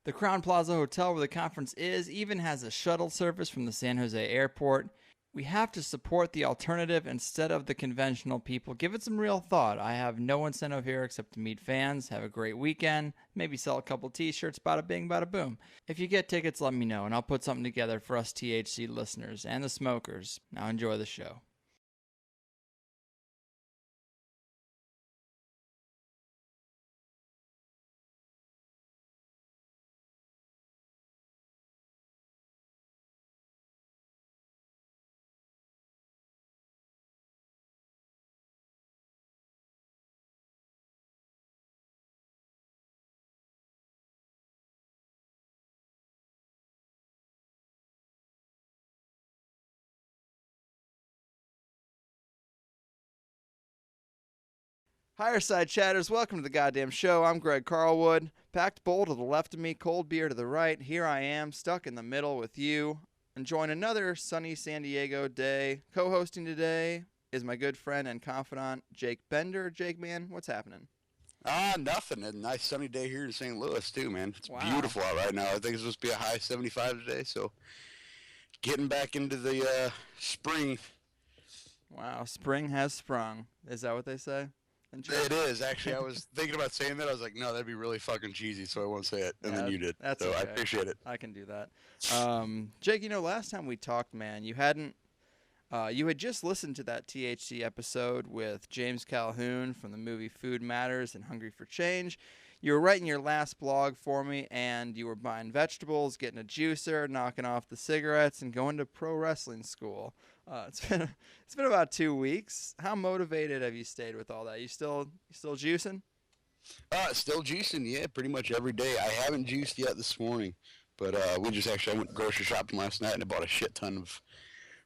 The Crown Plaza Hotel, where the conference is, even has a shuttle service from the San Jose airport. We have to support the alternative instead of the conventional people. Give it some real thought. I have no incentive here except to meet fans, have a great weekend, maybe sell a couple t-shirts, bada bing, bada boom. If you get tickets, let me know, and I'll put something together for us THC listeners and the smokers. Now enjoy the show. Higherside chatters, welcome to the goddamn show. I'm Greg Carlwood. Packed bowl to the left of me, cold beer to the right. Here I am, stuck in the middle with you, enjoying another sunny San Diego day. Co-hosting today is my good friend and confidant, Jake Bender. Jake, man, what's happening? Nothing. A nice sunny day here in St. Louis, too, man. It's Wow. beautiful out right now. I think it's supposed to be a high 75 today, so getting back into the spring. Wow, spring has sprung. Is that what they say? It is, actually. I was thinking about saying that. I was like, no, that'd be really fucking cheesy, so I won't say it. And then you did. That's so okay. I appreciate it. I can do that. Jake, last time we talked, man, you had just listened to that THC episode with James Calhoun from the movie Food Matters and Hungry for Change. You were writing your last blog for me, and you were buying vegetables, getting a juicer, knocking off the cigarettes, and going to pro wrestling school. It's been about 2 weeks. How motivated have you stayed with all that? You still juicing? Still juicing, yeah, pretty much every day. I haven't juiced yet this morning, but I went grocery shopping last night and I bought a shit ton of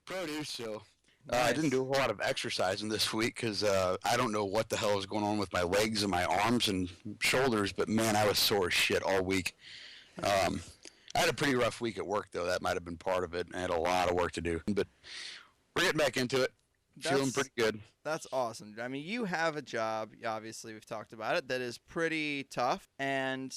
produce, so I didn't do a whole lot of exercising this week because I don't know what the hell is going on with my legs and my arms and shoulders, but man, I was sore as shit all week. I had a pretty rough week at work, though. That might have been part of it. I had a lot of work to do, but we're getting back into it. Feeling pretty good. That's awesome. I mean, you have a job, obviously, we've talked about it, that is pretty tough, and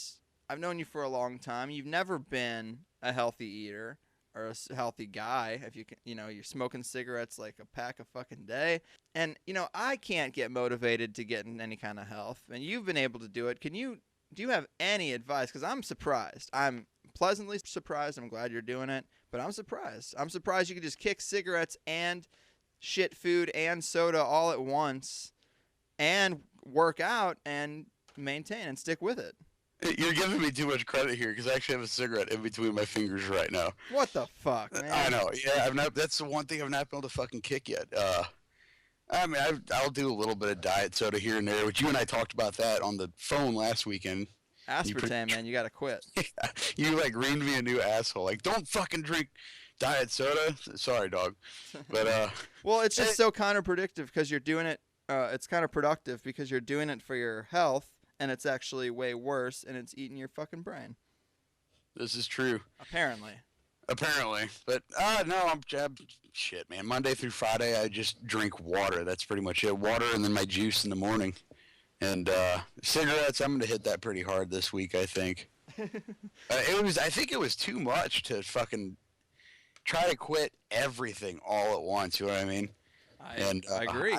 I've known you for a long time. You've never been a healthy eater or a healthy guy. If you can, you're smoking cigarettes like a pack a fucking day. And, I can't get motivated to get in any kind of health, and you've been able to do it. Do you have any advice? Because I'm surprised. I'm pleasantly surprised. I'm glad you're doing it, but I'm surprised. I'm surprised you could just kick cigarettes and shit food and soda all at once and work out and maintain and stick with it. You're giving me too much credit here because I actually have a cigarette in between my fingers right now. What the fuck, man? I know. Yeah, that's the one thing I've not been able to fucking kick yet. I mean, I'll do a little bit of diet soda here and there, which you and I talked about that on the phone last weekend. Aspartame, man, you gotta quit. You like reamed me a new asshole. Like, don't fucking drink diet soda. Sorry, dog. But well, it's just so counterproductive because you're doing it. It's counterproductive because you're doing it for your health, and it's actually way worse, and it's eating your fucking brain. This is true. Apparently. But no, I'm shit, man. Monday through Friday, I just drink water. That's pretty much it. Water and then my juice in the morning. And cigarettes, I'm gonna hit that pretty hard this week, I think. I think it was too much to fucking try to quit everything all at once. You know what I mean? I agree.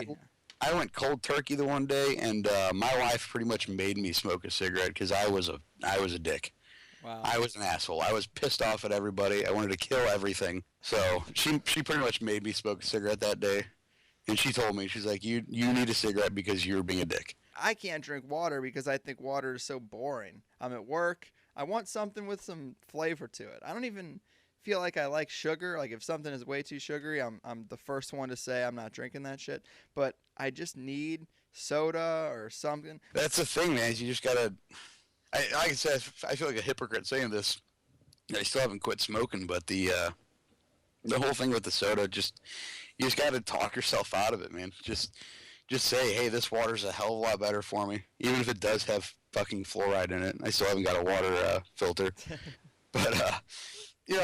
I went cold turkey the one day, and my wife pretty much made me smoke a cigarette because I was a dick. Wow. I was an asshole. I was pissed off at everybody. I wanted to kill everything. So she pretty much made me smoke a cigarette that day, and she told me, she's like, you need a cigarette because you're being a dick. I can't drink water because I think water is so boring. I'm at work. I want something with some flavor to it. I don't even feel like I like sugar. Like if something is way too sugary, I'm the first one to say I'm not drinking that shit. But I just need soda or something. That's the thing, man. You just gotta. Like I said, I feel like a hypocrite saying this. I still haven't quit smoking, but the whole thing with the soda, you just gotta talk yourself out of it, man. Just say, hey, this water's a hell of a lot better for me, even if it does have fucking fluoride in it. I still haven't got a water filter, but you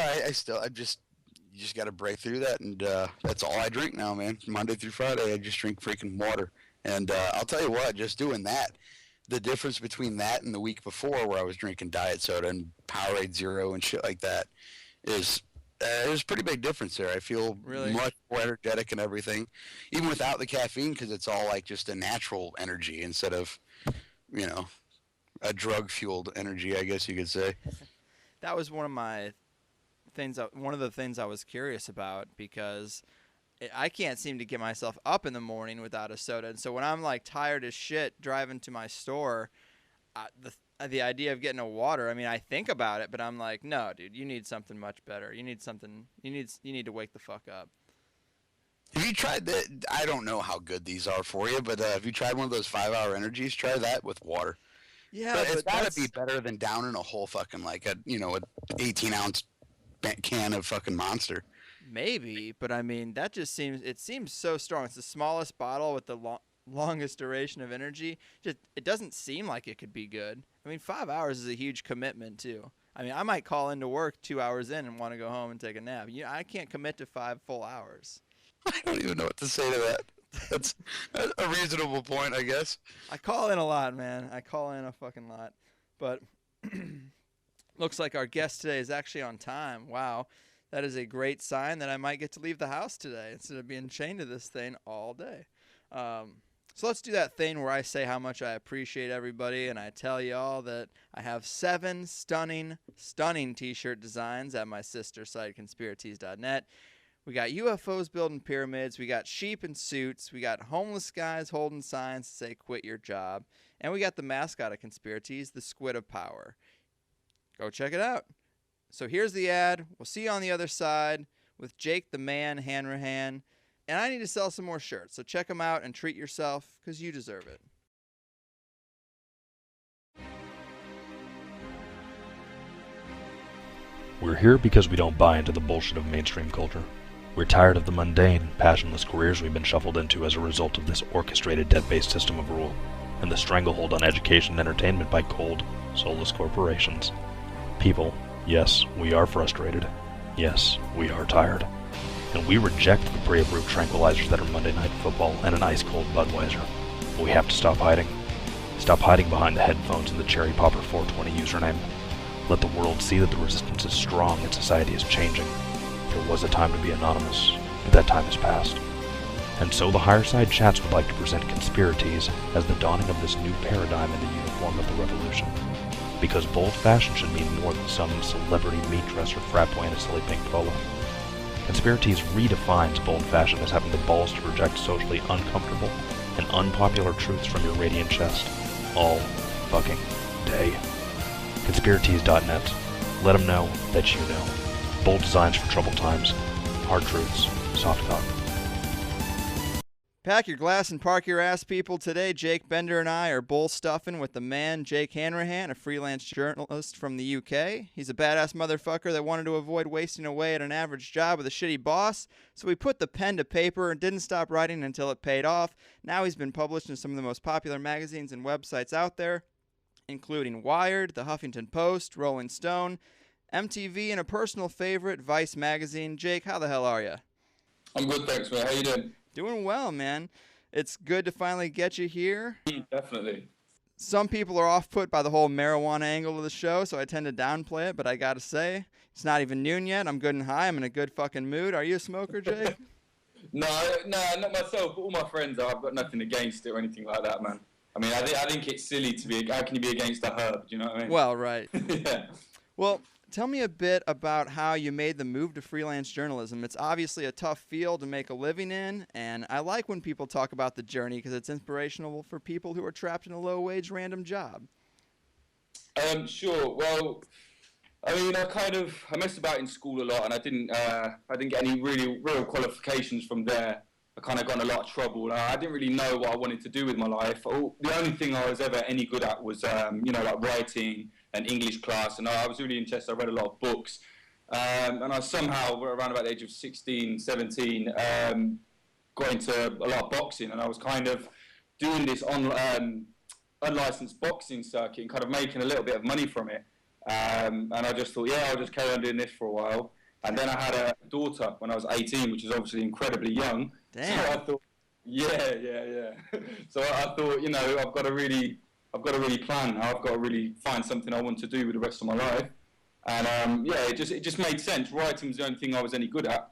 just got to break through that, and that's all I drink now, man. Monday through Friday, I just drink freaking water, and I'll tell you what, just doing that, the difference between that and the week before, where I was drinking diet soda and Powerade Zero and shit like that, is there's a pretty big difference there. I feel Really? much more energetic and everything, even without the caffeine, because it's all like just a natural energy instead of, you know, a drug-fueled energy, I guess you could say. That was one of my things. One of the things I was curious about, because I can't seem to get myself up in the morning without a soda. And so when I'm like tired as shit driving to my store, the idea of getting a water, I mean, I think about it, but I'm like, no, dude, you need something much better. You need something. You need to wake the fuck up. Have you tried that? I don't know how good these are for you, but have you tried one of those 5-hour energies? Try that with water. Yeah, but it's but gotta be better than downing a whole fucking like a 18-ounce can of fucking Monster. Maybe, but I mean, that just seems so strong. It's the smallest bottle with the longest duration of energy. Just it doesn't seem like it could be good. I mean, 5 hours is a huge commitment too. I mean, I might call into work 2 hours in and want to go home and take a nap. I can't commit to 5 full hours. I don't even know what to say to that. That's a reasonable point, I guess. I call in a lot, man. I call in a fucking lot. But looks like our guest today is actually on time. Wow. That is a great sign that I might get to leave the house today instead of being chained to this thing all day. So let's do that thing where I say how much I appreciate everybody, and I tell y'all that I have 7 stunning t-shirt designs at my sister site, conspiratees.net. We got UFOs building pyramids, we got sheep in suits, we got homeless guys holding signs to say quit your job, and we got the mascot of Conspiratees, the Squid of Power. Go check it out. So here's the ad. We'll see you on the other side with Jake the Man Hanrahan. And I need to sell some more shirts, so check them out and treat yourself, because you deserve it. We're here because we don't buy into the bullshit of mainstream culture. We're tired of the mundane, passionless careers we've been shuffled into as a result of this orchestrated debt-based system of rule, and the stranglehold on education and entertainment by cold, soulless corporations. People, yes, we are frustrated. Yes, we are tired. And we reject the brave root tranquilizers that are Monday Night Football and an ice-cold Budweiser. We have to stop hiding. Stop hiding behind the headphones and the Cherry Popper 420 username. Let the world see that the resistance is strong and society is changing. There was a time to be anonymous, but that time has passed. And so the Higherside Chats would like to present Conspiratees as the dawning of this new paradigm in the uniform of the revolution. Because bold fashion should mean more than some celebrity meat dresser frat boy in a silly pink polo. Conspiratees redefines bold fashion as having the balls to reject socially uncomfortable and unpopular truths from your radiant chest. All fucking day. Conspiratees.net. Let them know that you know. Bold designs for troubled times. Hard truths. Soft cock. Pack your glass and park your ass, people. Today, Jake Bender and I are bull stuffing with the man, Jake Hanrahan, a freelance journalist from the UK. He's a badass motherfucker that wanted to avoid wasting away at an average job with a shitty boss, so he put the pen to paper and didn't stop writing until it paid off. Now he's been published in some of the most popular magazines and websites out there, including Wired, The Huffington Post, Rolling Stone, MTV, and a personal favorite, Vice magazine. Jake, how the hell are you? I'm good, thanks, man. How you doing? Doing well, man. It's good to finally get you here. Definitely. Some people are off-put by the whole marijuana angle of the show, so I tend to downplay it, but I gotta say, it's not even noon yet. I'm good and high. I'm in a good fucking mood. Are you a smoker, Jake? No, not myself, but all my friends are. I've got nothing against it or anything like that, man. I mean, I think it's silly to be, how can you be against a herb, do you know what I mean? Well, right. Yeah. Well, tell me a bit about how you made the move to freelance journalism. It's obviously a tough field to make a living in, and I like when people talk about the journey because it's inspirational for people who are trapped in a low-wage random job. Sure. Well, I mean, I messed about in school a lot, and I didn't get any real qualifications from there. I kind of got in a lot of trouble. I didn't really know what I wanted to do with my life. The only thing I was ever any good at was, like writing and English class, and I was really interested. I read a lot of books, and I somehow, around about the age of 16, 17, got into a lot of boxing, and I was kind of doing this unlicensed boxing circuit and kind of making a little bit of money from it. And I just thought, yeah, I'll just carry on doing this for a while. And then I had a daughter when I was 18, which is obviously incredibly young. Damn. So I thought, yeah. So I thought, I've got to I've got to really plan now. I've got to really find something I want to do with the rest of my life. And yeah, it just made sense. Writing was the only thing I was any good at.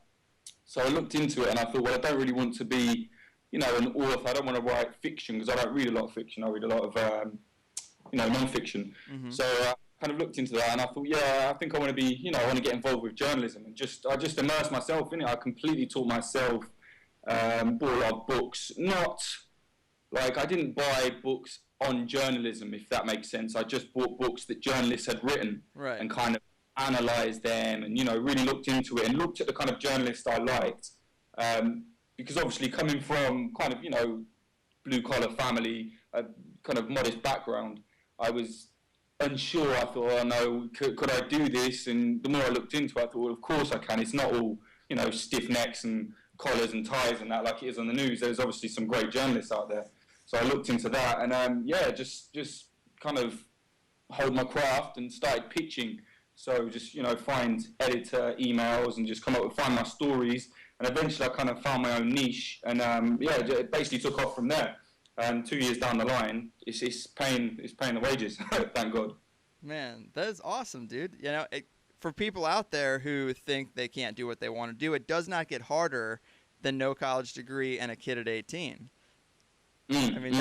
So I looked into it and I thought, well, I don't really want to be, you know, an author. I don't want to write fiction because I don't read a lot of fiction. I read a lot of, you know, non-fiction. Mm-hmm. So I kind of looked into that and I thought, yeah, I think I want to be, you know, I want to get involved with journalism and I just immersed myself in it. I completely taught myself, bought a lot of books. Not like I didn't buy books on journalism, if that makes sense. I just bought books that journalists had written and kind of analysed them and, you know, really looked into it and looked at the kind of journalists I liked. Because obviously coming from kind of, you know, blue-collar family, kind of modest background, I was unsure. I thought, oh no, could I do this? And the more I looked into it, I thought, well, of course I can. It's not all, you know, stiff necks and collars and ties and that like it is on the news. There's obviously some great journalists out there. So I looked into that and, yeah, just kind of hold my craft and started pitching. So just, you know, find editor emails and just find my stories. And eventually I kind of found my own niche. And, yeah, it basically took off from there. And 2 years down the line, it's paying the wages, thank God. Man, that is awesome, dude. You know, for people out there who think they can't do what they want to do, it does not get harder than no college degree and a kid at 18. I mean,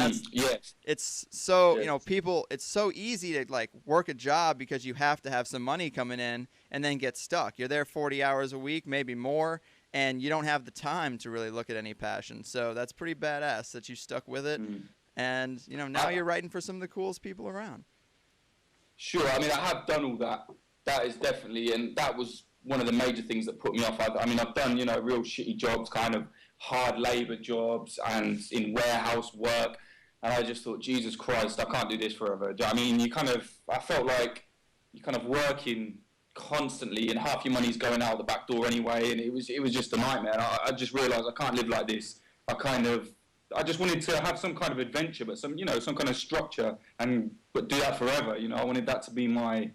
it's so, you know, it's so easy to like work a job because you have to have some money coming in and then get stuck. You're there 40 hours a week, maybe more, and you don't have the time to really look at any passion. So that's pretty badass that you stuck with it. And, you know, now you're writing for some of the coolest people around. Sure. I mean, I have done all that. That is definitely, and that was one of the major things that put me off. I mean, I've done, you know, real shitty jobs, kind of hard labor jobs and in warehouse work. And I just thought, Jesus Christ, I can't do this forever. I mean, I felt like you're kind of working constantly and half your money's going out the back door anyway. And it was just a nightmare. I just realized I can't live like this. I just wanted to have some kind of adventure, but some kind of structure but do that forever. You know, I wanted that to be my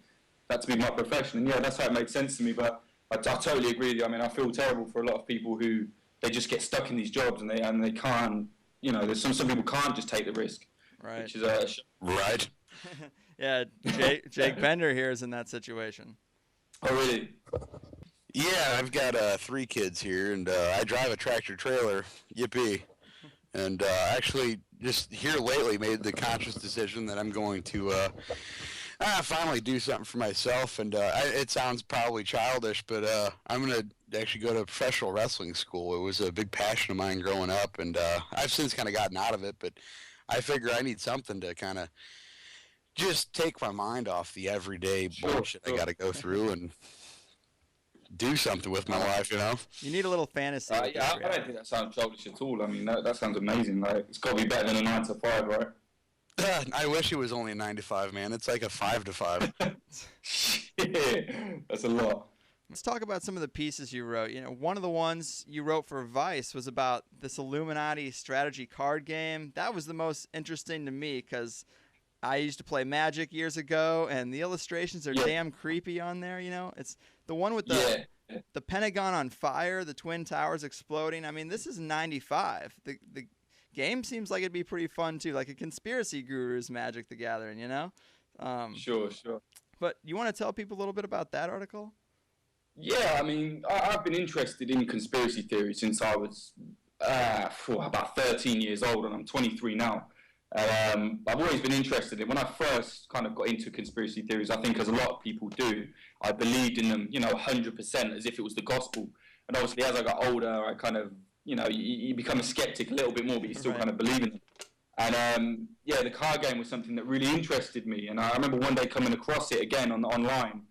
profession. And yeah, that's how it made sense to me. But I totally agree with you. I mean, I feel terrible for a lot of people who they just get stuck in these jobs and they can't, you know, there's some people can't just take the risk. Right. Which is right. Yeah, Jake Bender here is in that situation. Oh, really? Yeah, I've got 3 kids here, and I drive a tractor trailer. Yippee. And actually, just here lately, made the conscious decision that I'm going to finally do something for myself. And it sounds probably childish, but I'm going to actually go to professional wrestling school. It was a big passion of mine growing up, and I've since kind of gotten out of it. But I figure I need something to kind of just take my mind off the everyday bullshit I got to go through and do something with my life, you know? You need a little fantasy. Yeah, I don't think that sounds childish at all. I mean, that sounds amazing. Like, it's got to be better than a 9 to 5, right? I wish it was only a 9 to 5, man. It's like a 5 to 5. Shit, that's a lot. Let's talk about some of the pieces you wrote. You know, one of the ones you wrote for Vice was about this Illuminati strategy card game. That was the most interesting to me because I used to play Magic years ago, and the illustrations are damn creepy on there, you know? It's the one with the Pentagon on fire, the Twin Towers exploding. I mean, this is 95. The game seems like it'd be pretty fun, too, like a conspiracy guru's Magic the Gathering, you know? Sure. But you want to tell people a little bit about that article? Yeah, I mean, I've been interested in conspiracy theory since I was about 13 years old, and I'm 23 now. I've always been interested in. When I first kind of got into conspiracy theories, I think as a lot of people do, I believed in them, 100% as if it was the gospel. And obviously, as I got older, I kind of, you become a skeptic a little bit more, but you still kind of believe in them. And the card game was something that really interested me. And I remember one day coming across it again online,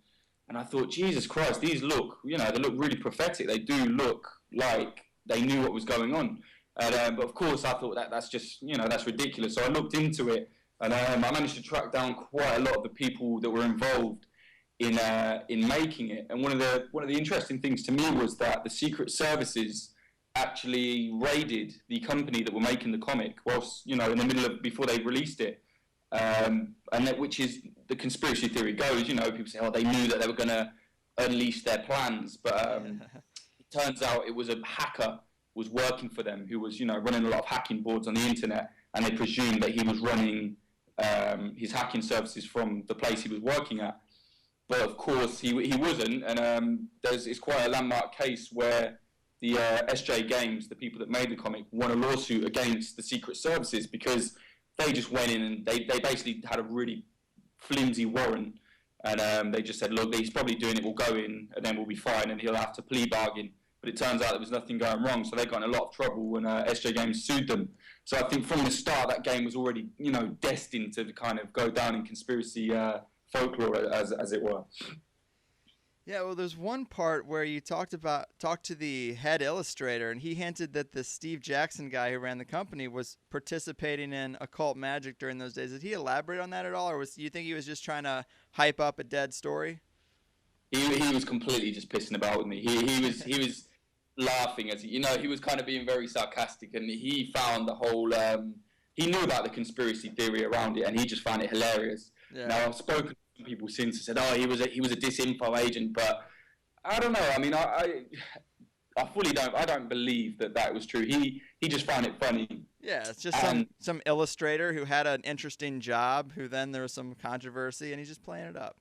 and I thought, Jesus Christ, these look, they look really prophetic. They do look like they knew what was going on. But of course, I thought that's just, that's ridiculous. So I looked into it, and I managed to track down quite a lot of the people that were involved in making it. And one of the interesting things to me was that the Secret Services actually raided the company that were making the comic, whilst in the middle of before they released it. And that, which is the conspiracy theory goes, people say, oh, they knew that they were going to unleash their plans, but it turns out it was a hacker was working for them who was, running a lot of hacking boards on the internet, and they presumed that he was running his hacking services from the place he was working at. But of course, he wasn't, and it's quite a landmark case where the SJ Games, the people that made the comic, won a lawsuit against the Secret Services because they just went in and they basically had a really flimsy warrant, and they just said, look, he's probably doing it, we'll go in, and then we'll be fine, and he'll have to plea bargain. But it turns out there was nothing going wrong, so they got in a lot of trouble when SJ Games sued them. So I think from the start, that game was already, destined to kind of go down in conspiracy folklore, as it were. Yeah, well, there's one part where you talked to the head illustrator, and he hinted that the Steve Jackson guy who ran the company was participating in occult magic during those days. Did he elaborate on that at all, or do you think he was just trying to hype up a dead story? He was completely just pissing about with me. He was laughing as he was kind of being very sarcastic, and he found the whole he knew about the conspiracy theory around it, and he just found it hilarious. Yeah. Now I've spoken to people since and said, he was a disinfo agent, but I don't know. I mean, I fully don't believe that was true. He just found it funny. Yeah, it's just some illustrator who had an interesting job, who then there was some controversy, and he's just playing it up.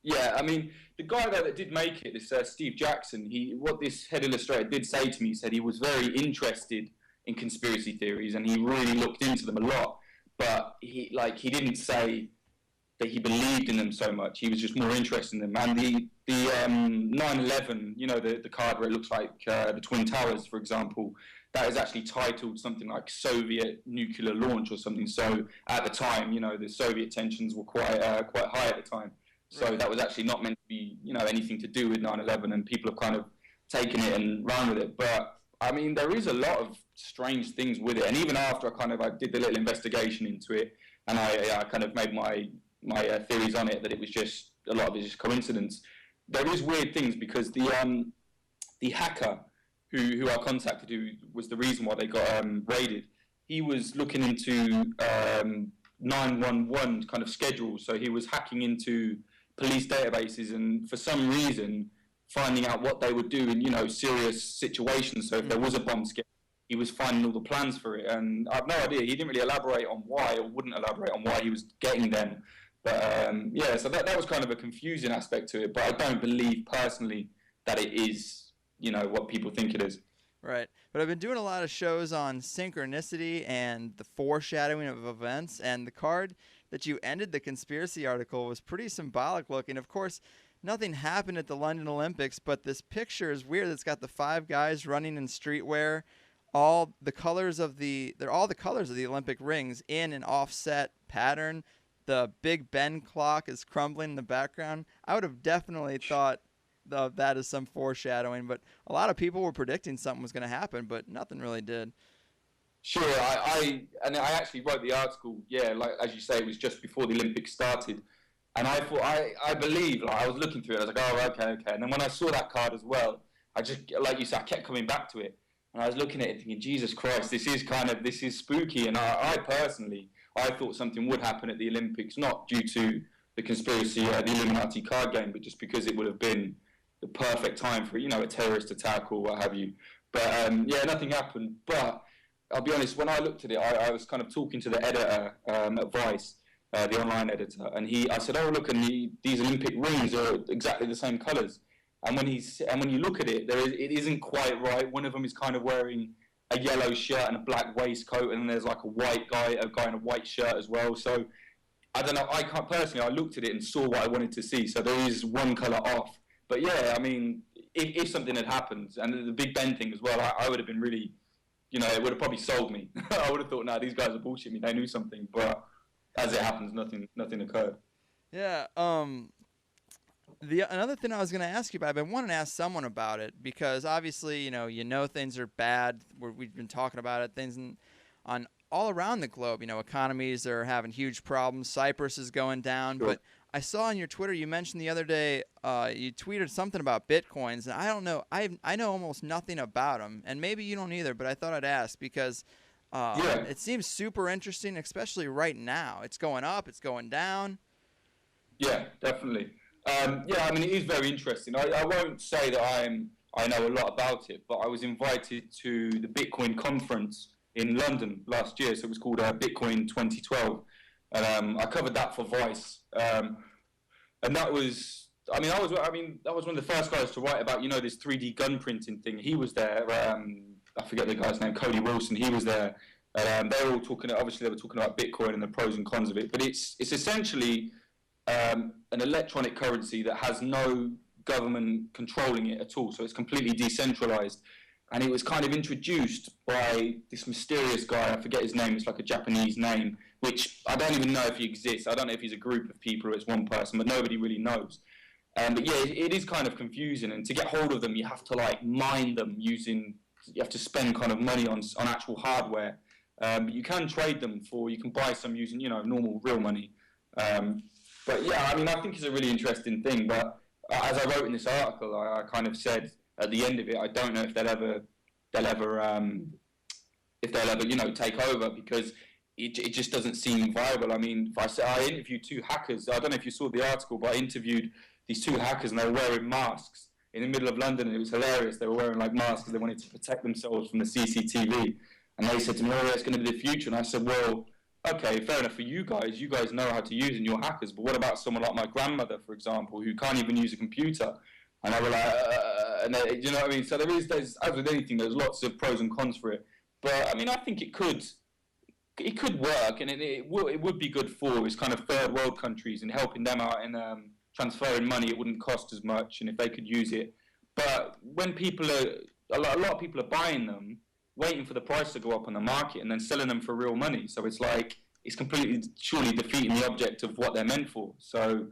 Yeah, I mean, the guy that did make it, this Steve Jackson, what this head illustrator did say to me, he said he was very interested in conspiracy theories, and he really looked into them a lot, but he didn't say that he believed in them so much. He was just more interested in them. And the 9/11, the card where it looks like the Twin Towers, for example, that is actually titled something like Soviet nuclear launch or something. So at the time, the Soviet tensions were quite high at the time. So that was actually not meant to be, anything to do with 9/11, and people have kind of taken it and run with it. But I mean, there is a lot of strange things with it. And even after I did the little investigation into it, and I kind of made my theories on it, that it was just a lot of it just coincidence. There is weird things because the hacker who I contacted, who was the reason why they got raided, he was looking into 911 kind of schedules. So he was hacking into police databases, and for some reason finding out what they would do in serious situations. So if there was a bomb scare, he was finding all the plans for it, and I have no idea. He didn't really elaborate on why, or wouldn't elaborate on why he was getting them. But so that was kind of a confusing aspect to it. But I don't believe personally that it is what people think it is. Right. But I've been doing a lot of shows on synchronicity and the foreshadowing of events, and the card that you ended the conspiracy article was pretty symbolic looking. Of course, nothing happened at the London Olympics, but this picture is weird. It's got the 5 guys running in streetwear, all the colors of the Olympic rings in an offset pattern. The Big Ben clock is crumbling in the background. I would have definitely thought of that as some foreshadowing, but a lot of people were predicting something was going to happen, but nothing really did. Sure, I actually wrote the article, like as you say, it was just before the Olympics started, and I thought, I believe, I was looking through it, I was like, okay, and then when I saw that card as well, I just, like you said, I kept coming back to it, and I was looking at it thinking, Jesus Christ, this is spooky, and I personally, I thought something would happen at the Olympics, not due to the conspiracy, the Illuminati card game, but just because it would have been the perfect time for, a terrorist attack or what have you. But, nothing happened. But I'll be honest, when I looked at it, I was kind of talking to the editor at Vice, the online editor, and I said, look, and these Olympic rings are exactly the same colours. And when you look at it, it isn't quite right. One of them is kind of wearing a yellow shirt and a black waistcoat, and then there's like a guy in a white shirt as well. So I don't know. I can't personally. I looked at it and saw what I wanted to see. So there is one colour off. But yeah, I mean, if something had happened, and the Big Ben thing as well, I would have been really, it would have probably sold me. I would have thought, these guys are bullshitting me. They knew something, but as it happens, nothing occurred. Yeah. Another thing I was going to ask you about, I've been wanting to ask someone about it, because obviously, things are bad. We've been talking about it, things on all around the globe. Economies are having huge problems. Cyprus is going down. Sure. But I saw on your Twitter, you mentioned the other day, you tweeted something about Bitcoins, and I don't know. I know almost nothing about them, and maybe you don't either, but I thought I'd ask because it seems super interesting, especially right now. It's going up, it's going down. Yeah, definitely. I mean, it is very interesting. I won't say that I know a lot about it, but I was invited to the Bitcoin conference in London last year, so it was called Bitcoin 2012. and I covered that for Vice, and that was. That was one of the first guys to write about, this 3D gun printing thing. He was there. I forget the guy's name, Cody Wilson. He was there. They were all talking. Obviously, they were talking about Bitcoin and the pros and cons of it. But it's essentially an electronic currency that has no government controlling it at all. So it's completely decentralized. And it was kind of introduced by this mysterious guy. I forget his name. It's like a Japanese name, which I don't even know if he exists. I don't know if he's a group of people or it's one person, but nobody really knows. But yeah, it is kind of confusing, and to get hold of them, you have to mine them you have to spend kind of money on actual hardware. But you can trade them you can buy some using, normal real money. But yeah, I think it's a really interesting thing. But as I wrote in this article, I kind of said at the end of it, I don't know if they'll ever take over, because it just doesn't seem viable. I interviewed two hackers. I don't know if you saw the article, but I interviewed these two hackers, and they were wearing masks in the middle of London, and it was hilarious. They were wearing masks because they wanted to protect themselves from the CCTV. And they said to me, "Oh, yeah, it's going to be the future." And I said, "Well, okay, fair enough for you guys. You guys know how to use it, and you're hackers. But what about someone like my grandmother, for example, who can't even use a computer?" And they were like, you know what I mean? So there's, as with anything, there's lots of pros and cons for it. But I think it could work, and it would be good for its kind of third world countries and helping them out in transferring money. It wouldn't cost as much, and if they could use it. But when a lot of people are buying them, waiting for the price to go up on the market, and then selling them for real money. So it's completely surely defeating the object of what they're meant for. So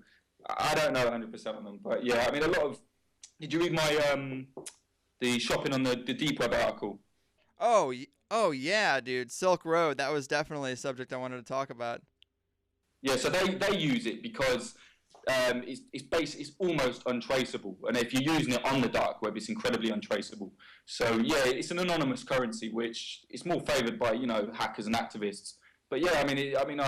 I don't know 100% on them, but yeah, a lot of. Did you read my the shopping on the deep web article? Oh yeah, dude, Silk Road. That was definitely a subject I wanted to talk about. Yeah, so they use it because it's almost untraceable, and if you're using it on the dark web, it's incredibly untraceable. So yeah, it's an anonymous currency, which is more favoured by hackers and activists. But yeah, I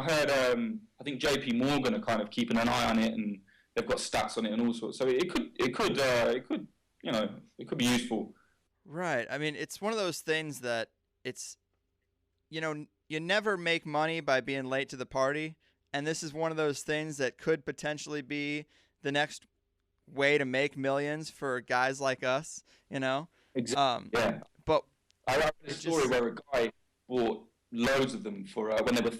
heard I think JP Morgan are kind of keeping an eye on it, and they've got stats on it and all sorts. So it could be useful. Right. It's one of those things that it's you never make money by being late to the party. And this is one of those things that could potentially be the next way to make millions for guys like us, Exactly. Yeah. But I read a story where a guy bought loads of them for when they were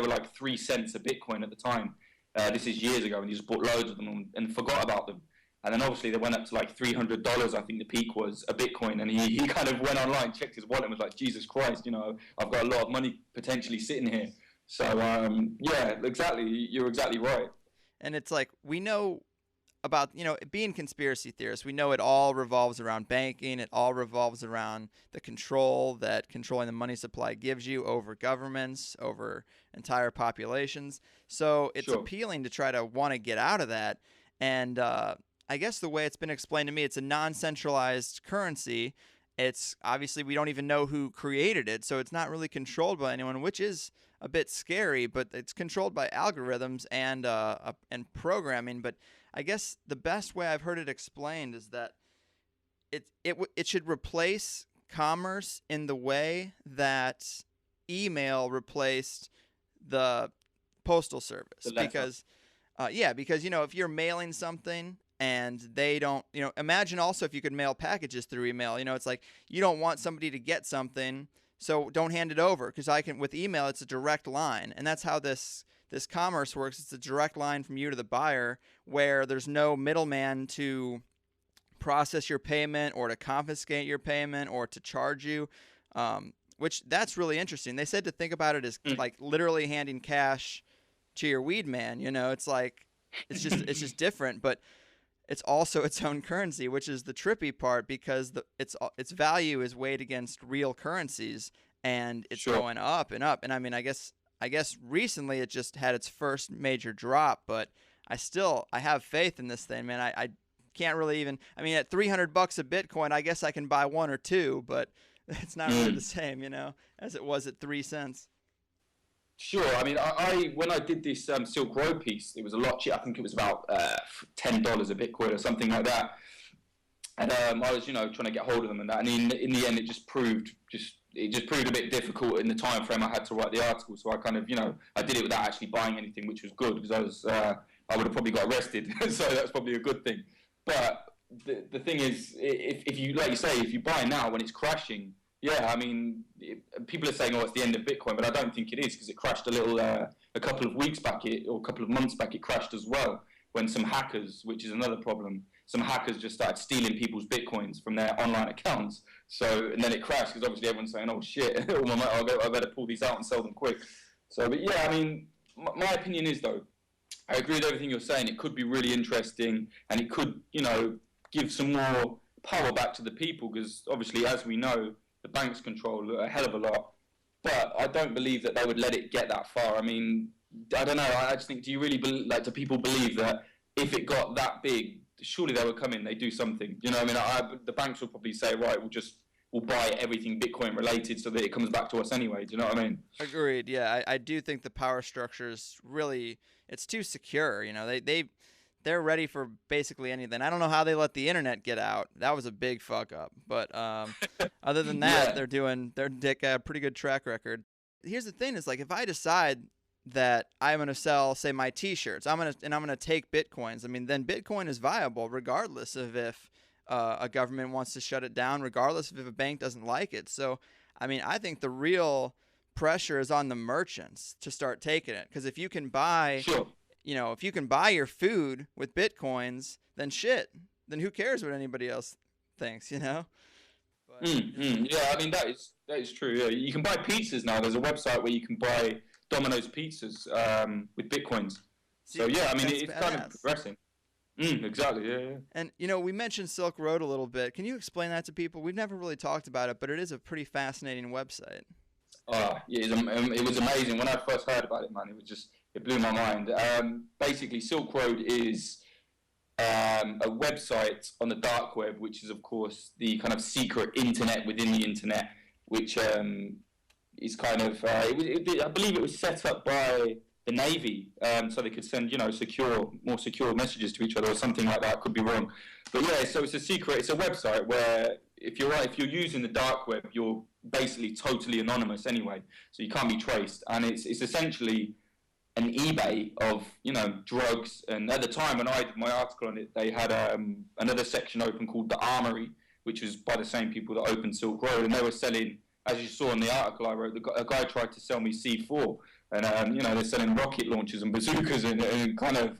like 3 cents a Bitcoin at the time. This is years ago, and he just bought loads of them and forgot about them. And then obviously they went up to like $300, I think the peak was, a Bitcoin. And he kind of went online, checked his wallet, and was like, Jesus Christ, I've got a lot of money potentially sitting here. So, yeah, exactly. You're exactly right. And it's like, we know about, being conspiracy theorists, we know it all revolves around banking. It all revolves around the control that controlling the money supply gives you over governments, over entire populations. So it's appealing to try to want to get out of that. And I guess the way it's been explained to me, it's a non-centralized currency. It's obviously, we don't even know who created it. So it's not really controlled by anyone, which is a bit scary, but it's controlled by algorithms and programming. But I guess the best way I've heard it explained is that it should replace commerce in the way that email replaced the postal service. Because if you're mailing something and they don't, imagine also if you could mail packages through email. It's like you don't want somebody to get something, so don't hand it over, because with email, it's a direct line. And that's how this commerce works. It's a direct line from you to the buyer, where there's no middleman to process your payment or to confiscate your payment or to charge you, which that's really interesting. They said to think about it as like literally handing cash to your weed man. It's like, it's just different, but it's also its own currency, which is the trippy part, because its value is weighed against real currencies, and it's going up and up. And I guess recently it just had its first major drop, but I have faith in this thing, man. I can't really even, at $300 a Bitcoin, I guess I can buy one or two, but it's not really the same, as it was at 3 cents. Sure. When I did this Silk Road piece, it was a lot cheaper. I think it was about $10 a Bitcoin or something like that. And I was, trying to get hold of them and that. And in the end, it just proved a bit difficult in the time frame I had to write the article. So I kind of, I did it without actually buying anything, which was good because I would have probably got arrested. So that's probably a good thing. But the thing is, if you, like you say, if you buy now when it's crashing, yeah, I mean, people are saying, oh, it's the end of Bitcoin, but I don't think it is because it crashed a couple of weeks back, or a couple of months back, it crashed as well when some hackers, which is another problem, some hackers just started stealing people's Bitcoins from their online accounts. So, and then it crashed because obviously everyone's saying, oh shit, I better pull these out and sell them quick. So, but yeah, I mean, my opinion is though, I agree with everything you're saying. It could be really interesting and it could, give some more power back to the people because obviously, as we know, the banks control a hell of a lot. But I don't believe that they would let it get that far. I mean, I don't know. I just think, do you really do people believe that if it got that big, surely they would come in, they do something. You know what I mean? The banks will probably say, right, we'll buy everything Bitcoin related so that it comes back to us anyway. Do you know what I mean? Agreed. Yeah, I do think the power structure is really, it's too secure. They're ready for basically anything. I don't know how they let the internet get out. That was a big fuck up. But other than that, they're doing a pretty good track record. Here's the thing: is like if I decide that I'm going to sell, say, my T-shirts, I'm gonna take Bitcoins. I mean, then Bitcoin is viable regardless of if a government wants to shut it down, regardless of if a bank doesn't like it. So, I mean, I think the real pressure is on the merchants to start taking it because if you can buy. Sure. If you can buy your food with Bitcoins, then then who cares what anybody else thinks, But, Yeah, I mean, that is true. Yeah. You can buy pizzas now. There's a website where you can buy Domino's pizzas with Bitcoins. So, yeah, I mean, it's kind of progressing. Exactly, yeah. And, we mentioned Silk Road a little bit. Can you explain that to people? We've never really talked about it, but it is a pretty fascinating website. Yeah, it was amazing. When I first heard about it, man, it blew my mind. Basically, Silk Road is a website on the dark web, which is, of course, the kind of secret internet within the internet, which is kind of, I believe it was set up by the Navy, so they could send, more secure messages to each other or something like that. Could be wrong. But yeah, so it's a website where if you're using the dark web, you're basically totally anonymous anyway, so you can't be traced. And it's essentially an eBay of drugs. And at the time when I did my article on it, they had another section open called the Armory, which was by the same people that opened Silk Road, and they were selling, as you saw in the article I wrote, a guy tried to sell me C4, and they're selling rocket launchers and bazookas and kind of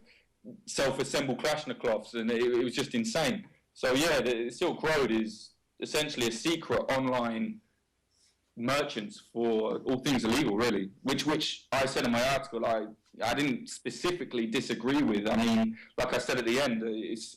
self-assembled Kalashnikovs, and it was just insane. So yeah, the Silk Road is essentially a secret online merchants for all things illegal, really, which I said in my article I didn't specifically disagree with. I mean, like I said at the end, it's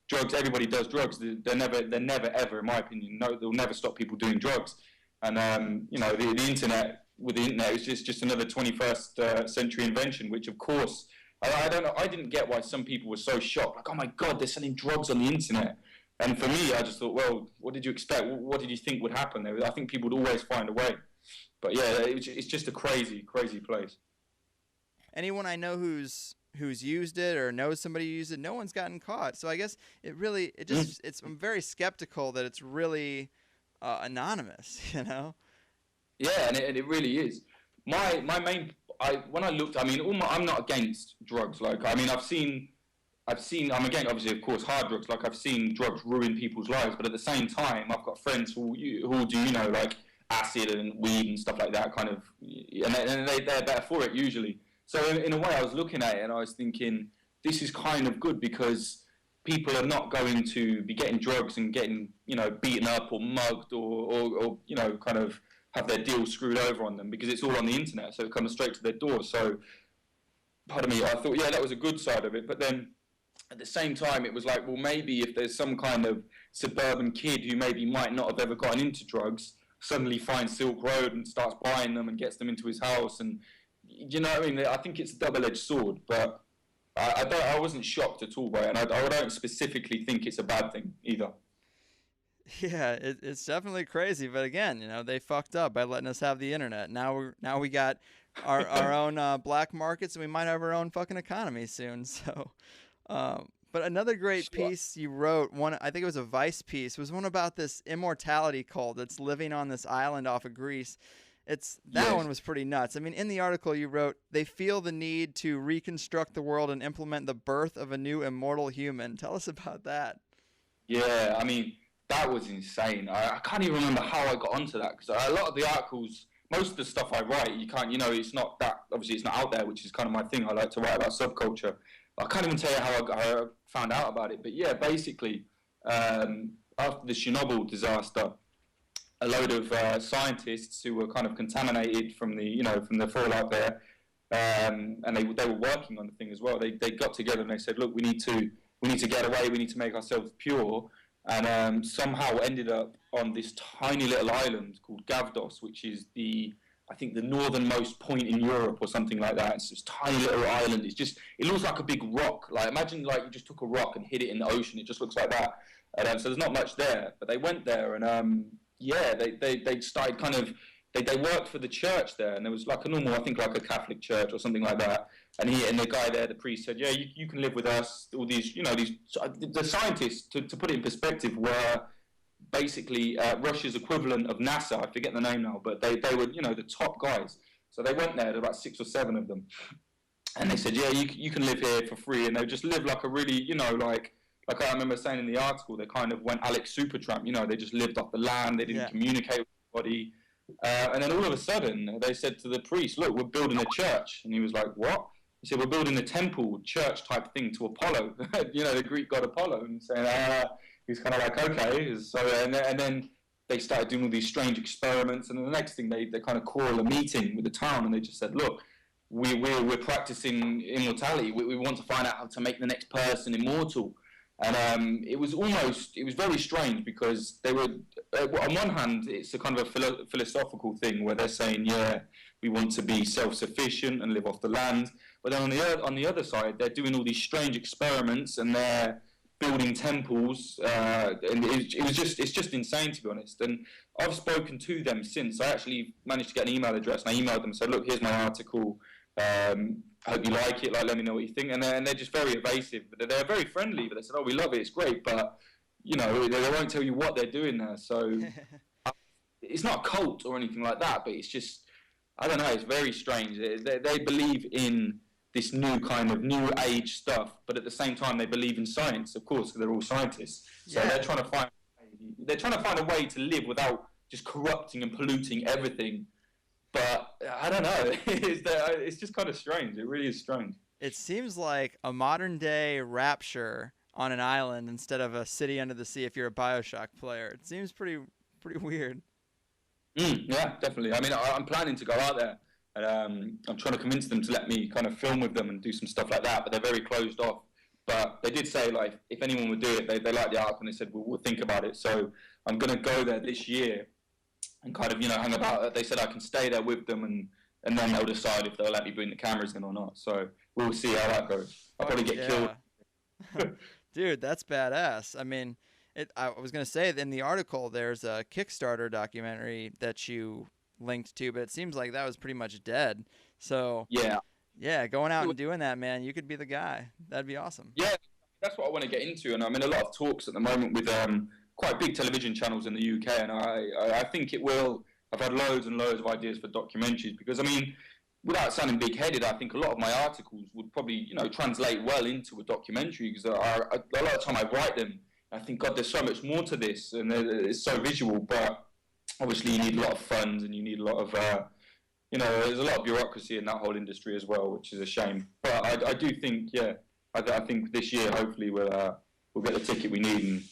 drugs. Everybody does drugs. They're never ever, in my opinion, they'll never stop people doing drugs. And the internet, with the internet, is just another 21st century invention, which of course I don't know. I didn't get why some people were so shocked, like, oh my god, they're selling drugs on the internet. And for me, I just thought, well, what did you expect? What did you think would happen there? I think people would always find a way. But yeah, it's just a crazy, crazy place. Anyone I know who's used it or knows somebody who used it, no one's gotten caught. So I guess I'm very skeptical that it's really anonymous, Yeah, and it really is. When I looked, I mean, I'm not against drugs. Like, I mean, I'm again, obviously, of course, hard drugs. Like, I've seen drugs ruin people's lives, but at the same time, I've got friends who do, like acid and weed and stuff like that, kind of, and they're better for it usually. So in a way, I was looking at it and I was thinking, this is kind of good because people are not going to be getting drugs and getting, beaten up or mugged or kind of have their deals screwed over on them because it's all on the internet, so it comes straight to their door. So, pardon me, I thought, yeah, that was a good side of it, but then at the same time, it was like, well, maybe if there's some kind of suburban kid who maybe might not have ever gotten into drugs, suddenly finds Silk Road and starts buying them and gets them into his house, and you know what I mean? I think it's a double-edged sword, but I wasn't shocked at all by it, and I don't specifically think it's a bad thing either. Yeah, it's definitely crazy, but again, they fucked up by letting us have the internet. Now we got our own black markets, and we might have our own fucking economy soon. So, But another great piece you wrote, one I think it was a Vice piece, was one about this Immortality cult that's living on this island off of Greece. That one was pretty nuts. I mean, in the article you wrote, they feel the need to reconstruct the world and implement the birth of a new immortal human. Tell us about that. Yeah, I mean, that was insane. I can't even remember how I got onto that, because a lot of the articles, most of the stuff I write, you can't, it's not that, obviously it's not out there, which is kind of my thing. I like to write about subculture. I can't even tell you how I found out about it. But yeah, basically, after the Chernobyl disaster, a load of scientists who were kind of contaminated from the, from the fallout there, and they were working on the thing as well. They got together and they said, look, we need to get away. We need to make ourselves pure. And somehow ended up on this tiny little island called Gavdos, which is I think the northernmost point in Europe or something like that. It's this tiny little island. It looks like a big rock. Like, imagine like you just took a rock and hit it in the ocean. It just looks like that. So there's not much there. But they went there and they started kind of, they worked for the church there, and there was like a normal, I think like a Catholic church or something like that. And the guy there, the priest, said, yeah, you can live with us. All these, the scientists, to put it in perspective, were basically Russia's equivalent of NASA. I forget the name now, but they were, the top guys. So they went there, there were about 6 or 7 of them. And they said, yeah, you can live here for free. And they just lived like a really, like I remember saying in the article, they kind of went Alex Supertramp, they just lived off the land. They didn't communicate with anybody. And then all of a sudden, they said to the priest, look, we're building a church. And he was like, what? He said, we're building a temple, church type thing to Apollo, the Greek god Apollo. And saying, he's kind of like, okay. So, and then they started doing all these strange experiments. And then the next thing, they kind of call a meeting with the town. And they just said, look, we're practicing immortality. We want to find out how to make the next person immortal. And it was very strange, because they were, on one hand, it's a kind of a philosophical thing where they're saying, yeah, we want to be self-sufficient and live off the land. But then on the other side, they're doing all these strange experiments and they're building temples. And it's just insane, to be honest. And I've spoken to them since. I actually managed to get an email address, and I emailed them and said, look, here's my article. I hope you like it. Like, let me know what you think. And they're just very evasive. But they're very friendly. But they said, oh, we love it. It's great. But, they won't tell you what they're doing there. So it's not a cult or anything like that. But it's just, I don't know. It's very strange. They believe in this new kind of new age stuff. But at the same time, they believe in science, of course, because they're all scientists. So they're trying to find a way to live without just corrupting and polluting everything. But I don't know. It's just kind of strange. It really is strange. It seems like a modern day Rapture on an island instead of a city under the sea if you're a BioShock player. It seems pretty weird. Yeah, definitely. I mean, I'm planning to go out there. And, I'm trying to convince them to let me kind of film with them and do some stuff like that. But they're very closed off. But they did say, like, if anyone would do it, they liked the article, and they said, we'll think about it. So I'm going to go there this year and kind of, hang about. They said I can stay there with them, and then they'll decide if they'll let me bring the cameras in or not. So we'll see how that goes. I'll probably get killed. Dude, that's badass. I mean, I was going to say that in the article, there's a Kickstarter documentary that you linked to, but it seems like that was pretty much dead. So yeah, going out and doing that, man, you could be the guy. That'd be awesome. Yeah, that's what I want to get into, and I'm in a lot of talks at the moment with quite big television channels in the UK, and I think it will. I've had loads and loads of ideas for documentaries, because I mean, without sounding big-headed, I think a lot of my articles would probably translate well into a documentary, because a lot of time I write them, I think, God, there's so much more to this, and it's so visual, but obviously you need a lot of funds, and you need a lot of there's a lot of bureaucracy in that whole industry as well, which is a shame. But I do think, I think this year hopefully we'll get the ticket we need, and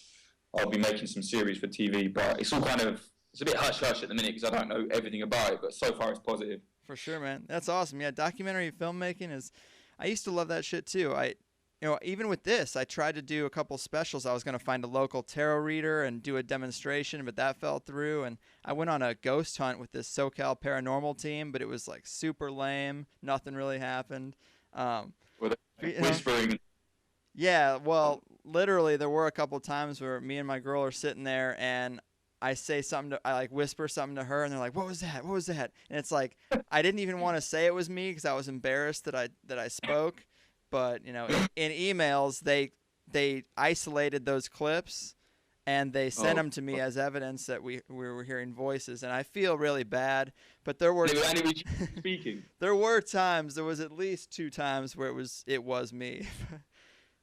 I'll be making some series for TV. But it's all kind of, it's a bit hush-hush at the minute, because I don't know everything about it, but so far it's positive. For sure, man. That's awesome. Yeah, documentary filmmaking is, I used to love that shit too. Even with this, I tried to do a couple specials. I was going to find a local tarot reader and do a demonstration, but that fell through. And I went on a ghost hunt with this SoCal paranormal team, but it was like super lame. Nothing really happened. Whispering. Yeah, well, literally there were a couple times where me and my girl are sitting there, and I say something I like whisper something to her, and they're like, "What was that? What was that?" And it's like, I didn't even want to say it was me because I was embarrassed that I spoke. But in emails they they isolated those clips and they sent them to me as evidence that we were hearing voices, and I feel really bad. But there were speaking. There were times. There was at least 2 times where it was me.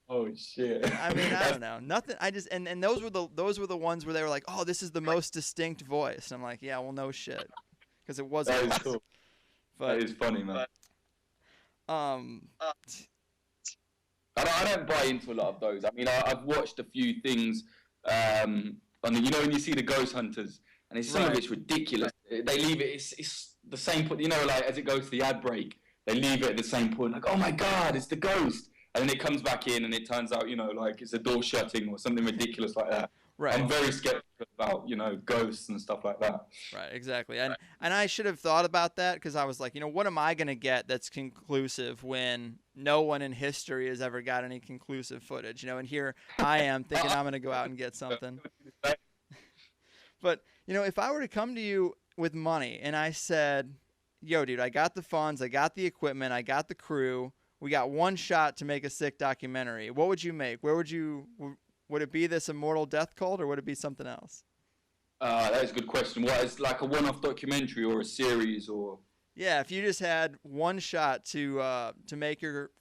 Oh shit! I mean, I don't know. Nothing. I just and those were the ones where they were like, "Oh, this is the most distinct voice." And I'm like, "Yeah, well, no shit," because it wasn't. That is cool. That is funny, man. I don't buy into a lot of those. I mean, I've watched a few things on the, you know, when you see the ghost hunters, and some of it's ridiculous. They leave it. It's the same point. You know, like as it goes to the ad break, they leave it at the same point. Like, oh my god, it's the ghost. And then it comes back in, and it turns out, you know, like it's a door shutting or something ridiculous like that. Right. I'm very skeptical about, you know, ghosts and stuff like that. Right, exactly. And I should have thought about that, because I was like, you know, what am I going to get that's conclusive when no one in history has ever got any conclusive footage? You know, and here I am thinking I'm going to go out and get something. But, you know, if I were to come to you with money and I said, yo, dude, I got the funds, I got the equipment, I got the crew, we got one shot to make a sick documentary, what would you make? Would it be this immortal death cult, or would it be something else? That is a good question. What, is like a one-off documentary or a series, or? Yeah, if you just had one shot to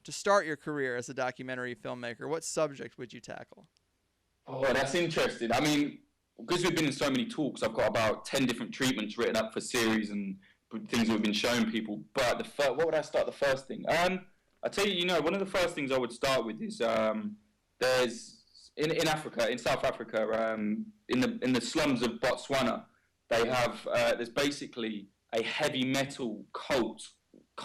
start your career as a documentary filmmaker, what subject would you tackle? Oh, that's interesting. I mean, because we've been in so many talks, I've got about 10 different treatments written up for series and things we've been showing people. But what would I start the first thing? I tell you, you know, one of the first things I would start with is there's in Africa, in South Africa, in the slums of Botswana, they have there's basically a heavy metal cult.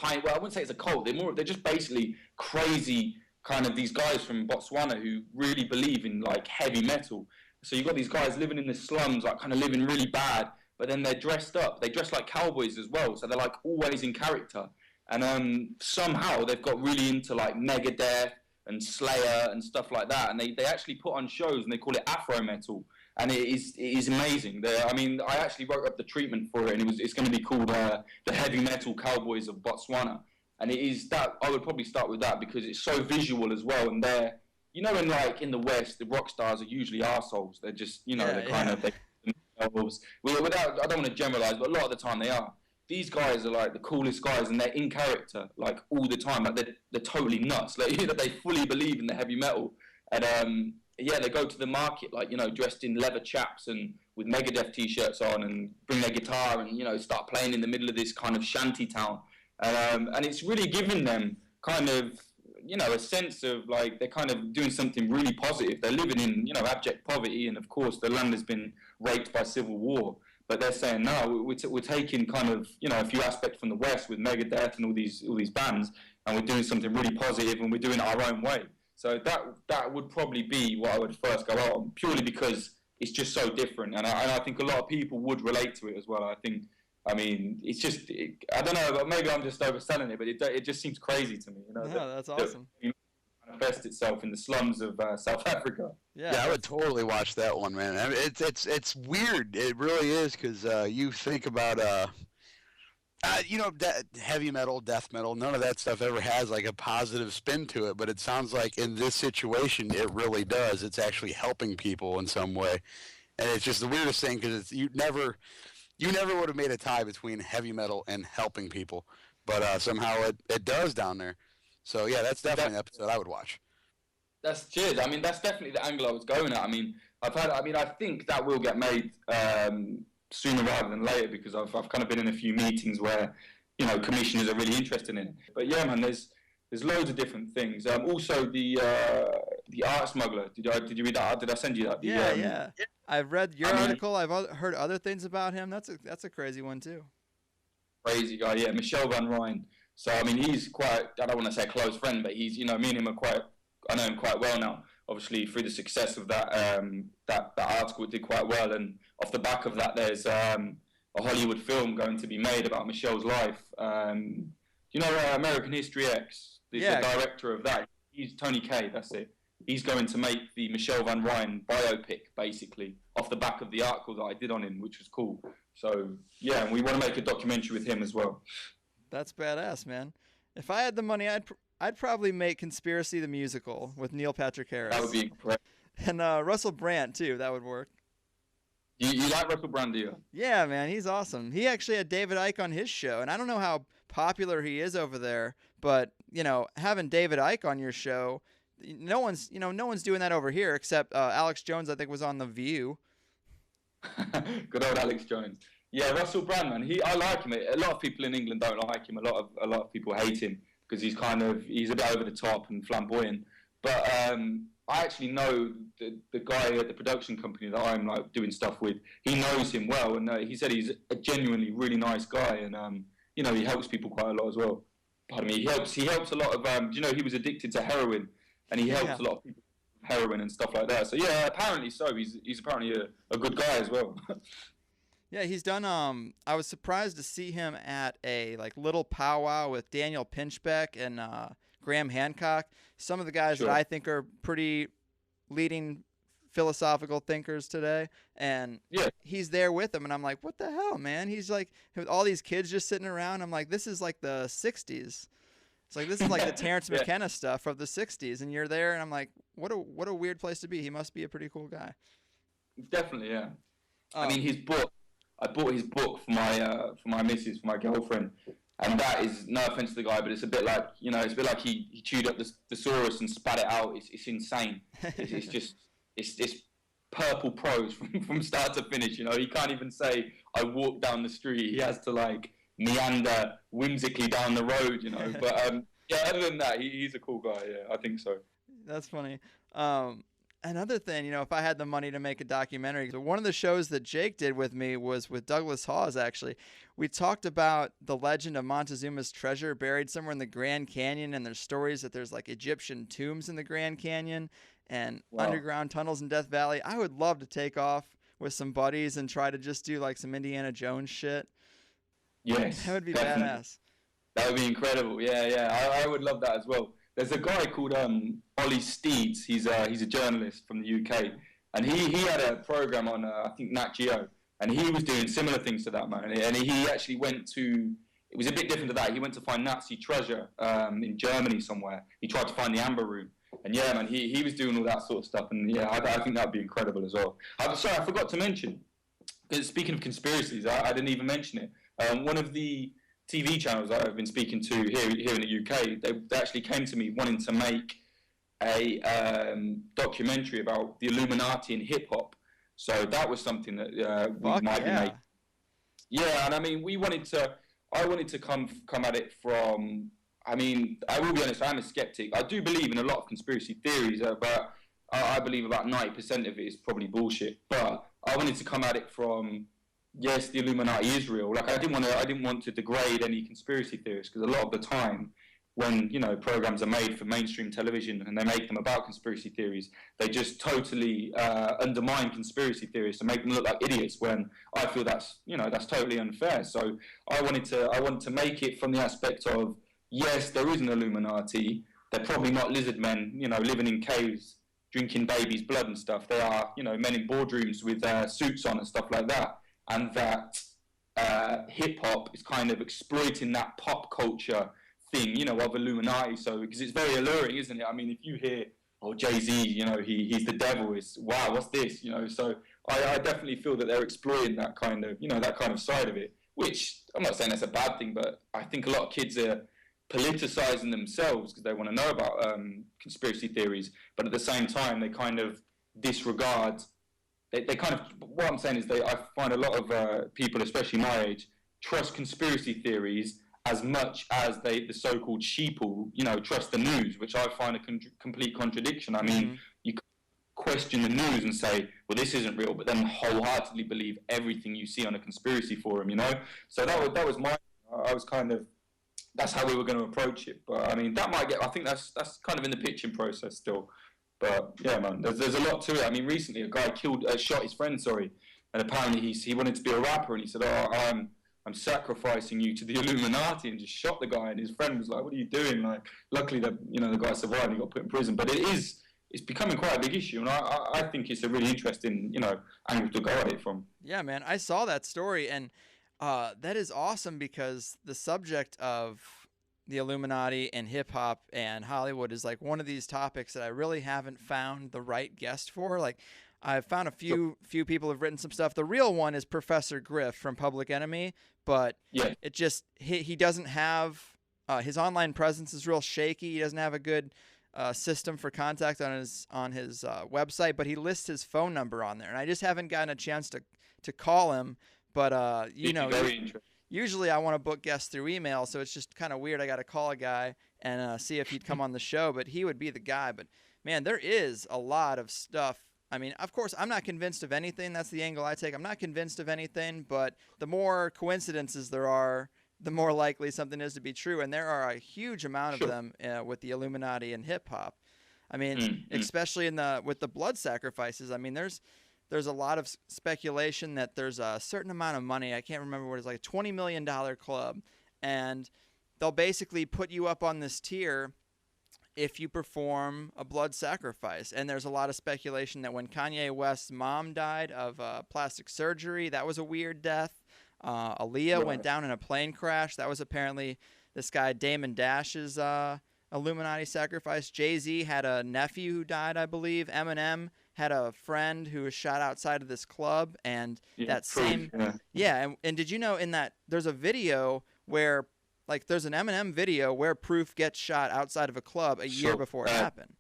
Well, I wouldn't say it's a cult. They're just basically crazy kind of these guys from Botswana who really believe in like heavy metal. So you've got these guys living in the slums, like kind of living really bad, but then they're dressed up. They dress like cowboys as well, so they're like always in character. And somehow they've got really into like Megadeth and Slayer and stuff like that. And they actually put on shows and they call it Afro metal. And it is amazing. I mean, I actually wrote up the treatment for it, and it's going to be called the Heavy Metal Cowboys of Botswana. And it is that, I would probably start with that because it's so visual as well. And they're, you know, in the West, the rock stars are usually arseholes. They're just, you know, I don't want to generalize, but a lot of the time they are. These guys are like the coolest guys, and they're in character like all the time. Like they're totally nuts. Like, you know, they fully believe in the heavy metal, and they go to the market like, you know, dressed in leather chaps and with Megadeth t-shirts on, and bring their guitar and, you know, start playing in the middle of this kind of shanty town, and it's really giving them kind of, you know, a sense of like they're kind of doing something really positive. They're living in, you know, abject poverty, and of course the land has been raped by civil war. But they're saying, no, we're taking kind of, you know, a few aspects from the West with Megadeth and all these bands, and we're doing something really positive, and we're doing it our own way. So that would probably be what I would first go out on, purely because it's just so different, and I think a lot of people would relate to it as well. I mean, it's just, I don't know, but maybe I'm just overselling it, but it just seems crazy to me. You know, that's awesome. Manifest itself in the slums of South Africa. Yeah, I would totally watch that one, man. I mean, it's weird. It really is, because you think about you know, heavy metal, death metal. None of that stuff ever has like a positive spin to it, but it sounds like in this situation, it really does. It's actually helping people in some way, and it's just the weirdest thing, because you never would have made a tie between heavy metal and helping people, but somehow it does down there. So yeah, that's definitely an episode I would watch. That's cheers. I mean, that's definitely the angle I was going at. I mean, I think that will get made sooner rather than later, because I've kind of been in a few meetings where, you know, commissioners are really interested in it. But yeah, man, there's loads of different things. Also the Art Smuggler. Did you read that? Did I send you that? Yeah. I've read your article. I've heard other things about him. That's a crazy one too. Crazy guy, yeah. Michel Van Rijn. So I mean, he's quite, I don't want to say a close friend, but he's, you know, me and him I know him quite well now. Obviously, through the success of that article, it did quite well, and off the back of that, there's a Hollywood film going to be made about Michel's life. You know, American History X, the director of that, he's Tony Kaye, that's it. He's going to make the Michel Van Rijn biopic, basically, off the back of the article that I did on him, which was cool. So, yeah, and we want to make a documentary with him as well. That's badass, man. If I had the money, I'd probably make Conspiracy the Musical with Neil Patrick Harris. That would be incredible. And Russell Brand, too. That would work. You like Russell Brand, do you? Yeah, man. He's awesome. He actually had David Icke on his show. And I don't know how popular he is over there, but, having David Icke on your show, no one's doing that over here except Alex Jones, I think, was on The View. Good old Alex Jones. Yeah, Russell Brand, man. I like him. A lot of people in England don't like him. A lot of people hate him because he's a bit over the top and flamboyant. But I actually know the guy at the production company that I'm like doing stuff with. He knows him well, and he said he's a genuinely really nice guy, and he helps people quite a lot as well. Pardon me. He helps a lot of he was addicted to heroin, and he helps a lot of people with heroin and stuff like that. So yeah, apparently so. He's apparently a good guy as well. Yeah, he's done. I was surprised to see him at a little powwow with Daniel Pinchbeck and Graham Hancock. Some of the guys that I think are pretty leading philosophical thinkers today, and he's there with them, and I'm like, what the hell, man? He's like with all these kids just sitting around. I'm like, this is like the '60s. It's like this is like the Terrence McKenna stuff of the '60s, and you're there, and I'm like, what a weird place to be. He must be a pretty cool guy. Definitely, yeah. I mean, his book. I bought his book for my missus, for my girlfriend, and that is, no offense to the guy, but it's a bit like he chewed up the thesaurus and spat it out. It's insane. It's purple prose from start to finish. He can't even say I walked down the street. He has to meander whimsically down the road. But other than that, he's a cool guy. Yeah, I think so. That's funny. Another thing, if I had the money to make a documentary, one of the shows that Jake did with me was with Douglas Hawes, actually. We talked about the legend of Montezuma's treasure buried somewhere in the Grand Canyon, and there's stories that there's Egyptian tombs in the Grand Canyon and underground tunnels in Death Valley. I would love to take off with some buddies and try to just do some Indiana Jones shit. Yes. That would be definitely. badass. That would be incredible. Yeah. I would love that as well. There's a guy called Ollie Steeds. He's a journalist from the UK, and he had a program on I think Nat Geo, and he was doing similar things to that, man. And he actually went to. It was a bit different to that. He went to find Nazi treasure in Germany somewhere. He tried to find the Amber Room, and yeah, man, he was doing all that sort of stuff. And yeah, I think that'd be incrediable as well. I'm sorry, I forgot to mention. Speaking of conspiracies, I didn't even mention it. One of the TV channels that I've been speaking to here in the UK, they actually came to me wanting to make a documentary about the Illuminati and hip hop. So that was something that we might be making. Yeah, and I mean, I wanted to come at it from. I mean, I will be honest, I'm a skeptic. I do believe in a lot of conspiracy theories, but I believe about 90% of it is probably bullshit. But I wanted to come at it from. Yes, the Illuminati is real. I didn't want to degrade any conspiracy theorists, because a lot of the time, when programs are made for mainstream television and they make them about conspiracy theories, they just totally undermine conspiracy theorists and make them look like idiots. When I feel that's totally unfair. So I wanted to make it from the aspect of, yes, there is an Illuminati. They're probably not lizard men, living in caves, drinking babies' blood and stuff. They are, men in boardrooms with suits on and stuff like that. And that hip-hop is kind of exploiting that pop culture thing, of Illuminati. So, because it's very alluring, isn't it? I mean, if you hear, Jay-Z, he's the devil, it's, wow, what's this? So I definitely feel that they're exploiting that kind of side of it, which I'm not saying that's a bad thing, but I think a lot of kids are politicizing themselves because they want to know about conspiracy theories, but at the same time, they kind of disregard. They kind of, what I'm saying is I find a lot of people, especially my age, trust conspiracy theories as much as the so-called sheeple, trust the news, which I find a complete contradiction. I mean, you question the news and say, well, this isn't real, but then wholeheartedly believe everything you see on a conspiracy forum, So that was I was kind of, that's how we were going to approach it. But I mean, I think that's kind of in the pitching process still. But yeah, man, there's a lot to it. I mean, recently a guy shot his friend, and apparently he wanted to be a rapper, and he said, I'm sacrificing you to the Illuminati, and just shot the guy. And his friend was like, what are you doing? Luckily the guy survived and he got put in prison. But it's becoming quite a big issue, and I think it's a really interesting, angle to go at it from. Yeah, man, I saw that story, and that is awesome, because the subject of the Illuminati and hip hop and Hollywood is like one of these topics that I really haven't found the right guest for. Like, I've found a few people have written some stuff. The real one is Professor Griff from Public Enemy, but it just he doesn't have his online presence is real shaky. He doesn't have a good system for contact on his website, but he lists his phone number on there, and I just haven't gotten a chance to call him. But usually I want to book guests through email, so it's just kind of weird. I got to call a guy and see if he'd come on the show, but he would be the guy. But man, there is a lot of stuff. I mean, of course, I'm not convinced of anything. That's the angle I take. I'm not convinced of anything, but the more coincidences there are, the more likely something is to be true. And there are a huge amount of them with the Illuminati and hip hop. I mean, especially with the blood sacrifices. I mean, there's a lot of speculation that there's a certain amount of money. I can't remember what it is, like a $20 million club. And they'll basically put you up on this tier if you perform a blood sacrifice. And there's a lot of speculation that when Kanye West's mom died of plastic surgery, that was a weird death. Aaliyah went down in a plane crash. That was apparently this guy Damon Dash's Illuminati sacrifice. Jay-Z had a nephew who died, I believe. Eminem had a friend who was shot outside of this club. And and did you know in that there's a video where, like, there's an Eminem video where Proof gets shot outside of a club a year before it happened.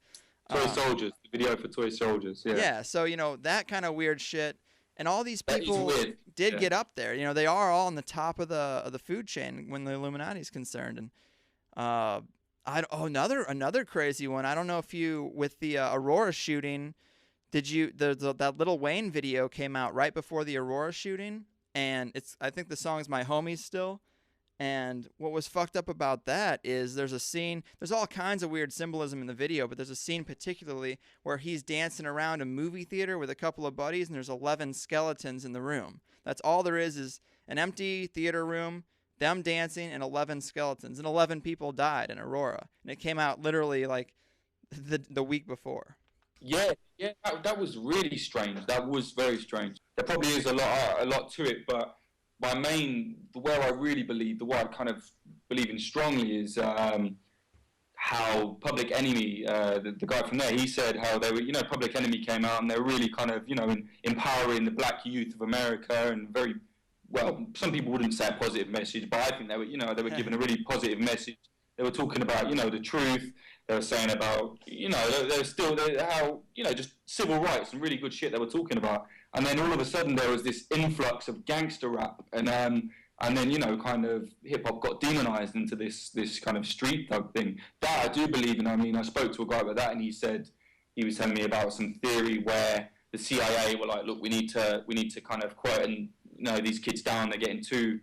Toy Soldiers, the video for Toy Soldiers, Yeah, so, that kind of weird shit. And all these people did get up there. They are all on the top of the food chain when the Illuminati is concerned. And another crazy one. I don't know if you, with the Aurora shooting, that Lil Wayne video came out right before the Aurora shooting, and I think the song is My Homies still. And what was fucked up about that is there's a scene, there's all kinds of weird symbolism in the video, but there's a scene particularly where he's dancing around a movie theater with a couple of buddies, and there's 11 skeletons in the room. That's all there is an empty theater room, them dancing, and 11 skeletons. And 11 people died in Aurora. And it came out literally like the week before. Yeah, that was really strange. That was very strange. There probably is a lot to it, but where I really believe, the way I kind of believe in strongly is how Public Enemy, the guy from there, he said how they were, Public Enemy came out and they were really kind of, empowering the black youth of America, and very, well, some people wouldn't say a positive message, but I think they were, they were giving a really positive message. They were talking about, the truth. They were saying about, how, just civil rights and really good shit they were talking about. And then all of a sudden there was this influx of gangster rap, and then kind of hip hop got demonized into this kind of street thug thing. That I do believe in. I mean, I spoke to a guy about that, and he was telling me about some theory where the CIA were like, look, we need to kind of quieten these kids down. They're going to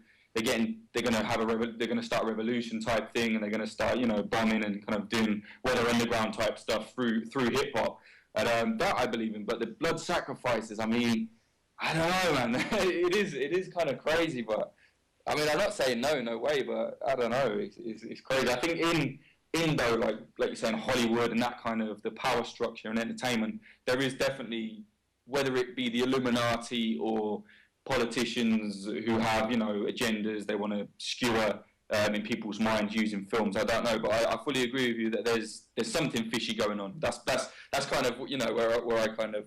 start a revolution type thing, and they're going to start bombing and kind of doing weather underground type stuff through hip hop. And that I believe in, but the blood sacrifices, I mean, I don't know, man. it is kind of crazy, but I mean, I'm not saying no way, but I don't know, it's crazy. I think in though, like you're saying, Hollywood and that kind of the power structure and entertainment, there is definitely, whether it be the Illuminati or politicians who have agendas they want to skewer in people's minds using films. I don't know, but I fully agree with you that there's something fishy going on. That's kind of where I kind of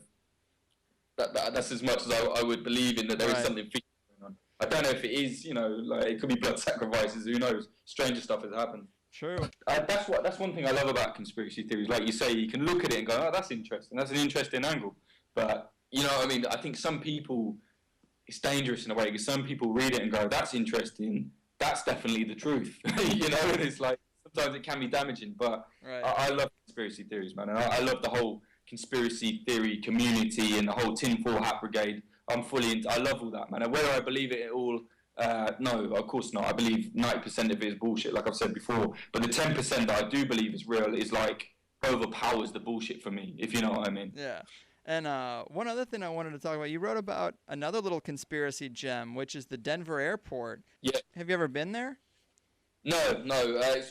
that's as much as I would believe in, that there is something fishy going on. I don't know if it is, like it could be blood sacrifices. Who knows? Stranger stuff has happened. True. That's one thing I love about conspiracy theories. Like you say, you can look at it and go, oh, that's interesting. That's an interesting angle. But what I mean, I think some people, it's dangerous in a way, because some people read it and go, that's interesting. That's definitely the truth, and it's like, sometimes it can be damaging, but I love conspiracy theories, man, and I love the whole conspiracy theory community and the whole tinfoil hat brigade. I'm fully into, I love all that, man, and whether I believe it at all, no, of course not. I believe 90% of it is bullshit, like I've said before, but the 10% that I do believe is real is like, overpowers the bullshit for me, if you know what I mean. Yeah. And one other thing I wanted to talk about, you wrote about another little conspiracy gem, which is the Denver Airport. Yeah. Have you ever been there? No,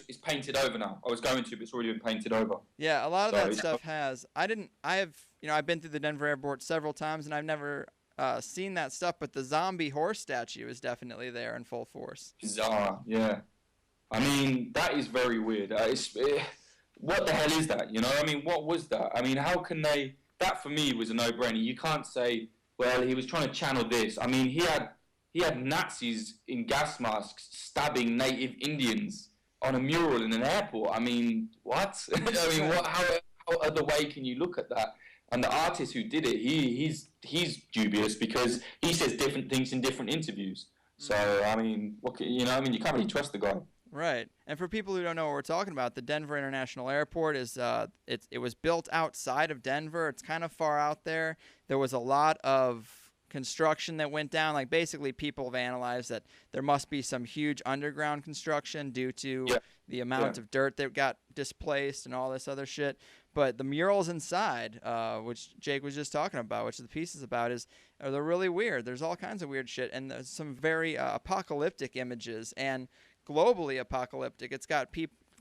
it's painted over now. I was going to, but it's already been painted over. Yeah, a lot of that stuff has. I've been through the Denver Airport several times, and I've never seen that stuff, but the zombie horse statue is definitely there in full force. Bizarre, yeah. I mean, that is very weird. What the hell is that? You know, I mean, what was that? I mean, how can they? That for me was a no-brainer. You can't say, well, he was trying to channel this. I mean, he had Nazis in gas masks stabbing native Indians on a mural in an airport. I mean, what? I mean, how other way can you look at that? And the artist who did it, he's dubious because he says different things in different interviews. So I mean, you can't really trust the guy. Right. And for people who don't know what we're talking about, the Denver International Airport is it was built outside of Denver. It's kind of far out there. There was a lot of construction that went down. Like basically people have analyzed that there must be some huge underground construction due to the amount of dirt that got displaced and all this other shit. But the murals inside, which Jake was just talking about, which the piece is about, they're really weird. There's all kinds of weird shit, and there's some very apocalyptic images and globally apocalyptic. It's got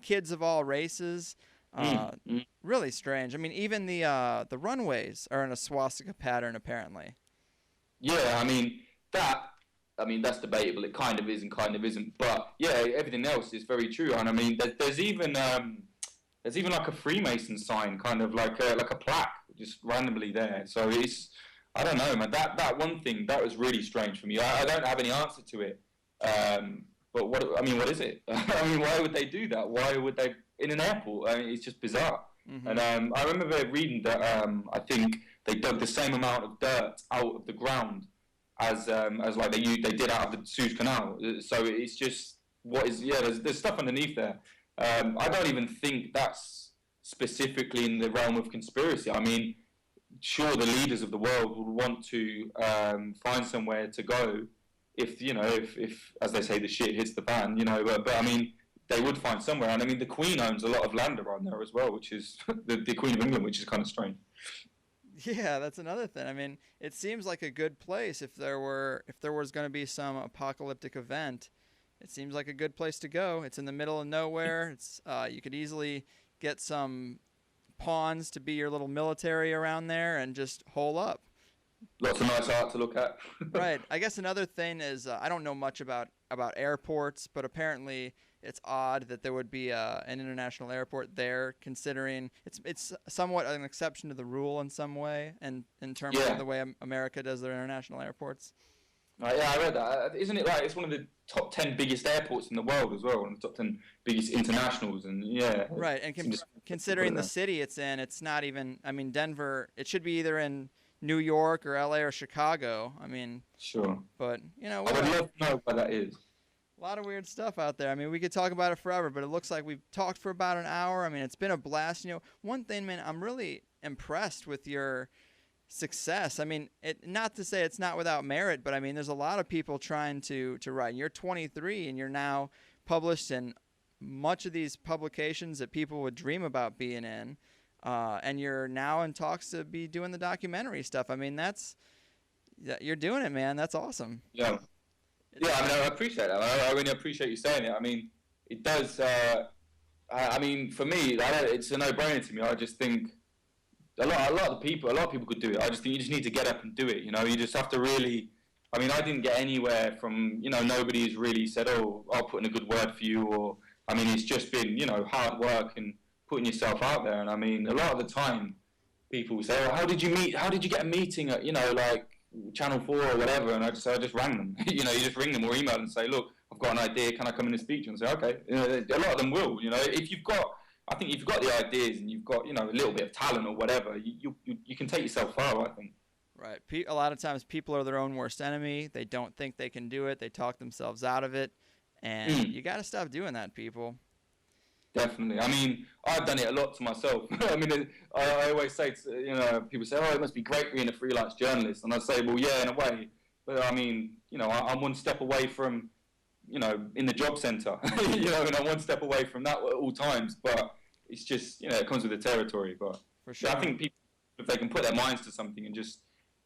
kids of all races. Really strange. I mean, even the runways are in a swastika pattern, apparently. Yeah, I mean that's debatable. It kind of is and kind of isn't. But yeah, everything else is very true. And I mean, there's even like a Freemason sign, kind of like a plaque, just randomly there. So I don't know, man. That one thing that was really strange for me. I don't have any answer to it. But what is it? I mean, why would they do that? Why would they in an airport? I mean, it's just bizarre. Mm-hmm. And I remember reading that I think they dug the same amount of dirt out of the ground as like they did out of the Suez Canal. So it's just there's stuff underneath there. I don't even think that's specifically in the realm of conspiracy. I mean, sure, the leaders of the world would want to find somewhere to go if as they say, the shit hits the fan, but I mean, they would find somewhere. And I mean, the Queen owns a lot of land around there as well, which is the Queen of England, which is kind of strange. Yeah, that's another thing. I mean, it seems like a good place if there was going to be some apocalyptic event. It seems like a good place to go. It's in the middle of nowhere. It's you could easily get some pawns to be your little military around there and just hole up. Lots of nice art to look at. Right. I guess another thing is I don't know much about airports, but apparently it's odd that there would be an international airport there, considering it's somewhat an exception to the rule in some way, and in terms of the way America does their international airports. Yeah, I read that. Isn't it like it's one of the top 10 biggest airports in the world as well, one of the top 10 biggest internationals, and Right, and considering the city it's in, it's not even. I mean, Denver. It should be either in New York or LA or Chicago. I mean, sure. But I would love to know where that is. A lot of weird stuff out there. I mean, we could talk about it forever, but it looks like we've talked for about an hour. I mean, it's been a blast. One thing, man, I'm really impressed with your success. I mean, not to say it's not without merit, but I mean, there's a lot of people trying to write. You're 23 and you're now published in much of these publications that people would dream about being in. And you're now in talks to be doing the documentary stuff. I mean, you're doing it, man. That's awesome. Yeah. Yeah, I mean, I appreciate that. I really appreciate you saying it. I mean, it does. I mean, for me, it's a no-brainer to me. I just think a lot of people could do it. I just think you just need to get up and do it. You just have to really. I mean, I didn't get anywhere from. Nobody's really said, "Oh, I'll put in a good word for you," or I mean, it's just been hard work and putting yourself out there. And I mean, a lot of the time, people say, "Oh, how did you get a meeting at like Channel 4 or whatever?" And I just rang them. You just ring them or email and say, "Look, I've got an idea. Can I come in and speak to you?" And say, "Okay." A lot of them will. If you've got the ideas and you've got a little bit of talent or whatever, you can take yourself far, I think. Right. A lot of times people are their own worst enemy. They don't think they can do it. They talk themselves out of it, and you got to stop doing that, people. Definitely. I mean, I've done it a lot to myself. I mean, I always say to, people say, "Oh, it must be great being a freelance journalist." And I say, well, yeah, in a way. But I mean, I'm one step away from, in the job centre, and I'm one step away from that at all times. But it's just, it comes with the territory. But for sure. I think people, if they can put their minds to something and just